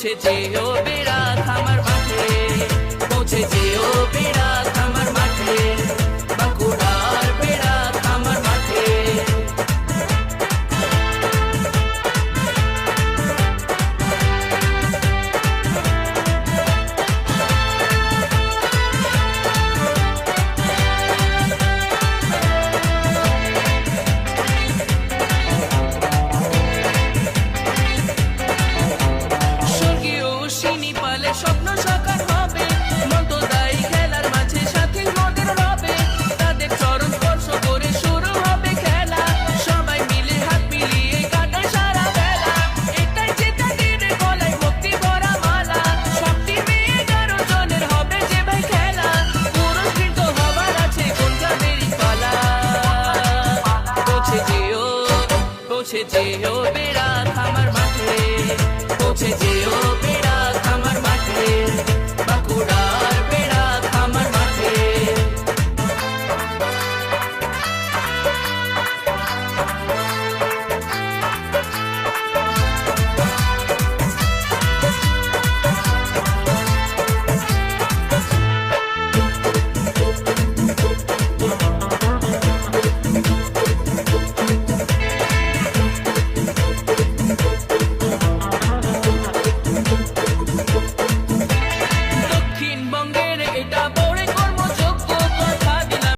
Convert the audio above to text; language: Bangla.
পৌঁছে যেও বিরাট আমার মাঠে, পৌঁছে যেও বিরাট আমার মাঠে, বাঁকুড়ার বিরাট আমার মাঠে। স্বপ্ন সাকার হবে, মন্তদায়ী খেলার মাঝে সাথী মোদের রবে, তাদের চরণ স্পর্শ করে শুরু হবে খেলা, সবাই মিলে হাত মিলিয়ে কাটায় সারা বেলা, এটাই জেতা দিনের গলায় ভক্তি ভরা মালা, সব টিমে 11 জনের হবে যে ভাই খেলা, পুরস্কৃত হবার আছে কোন যাবেরই পালা। পৌঁছে যেও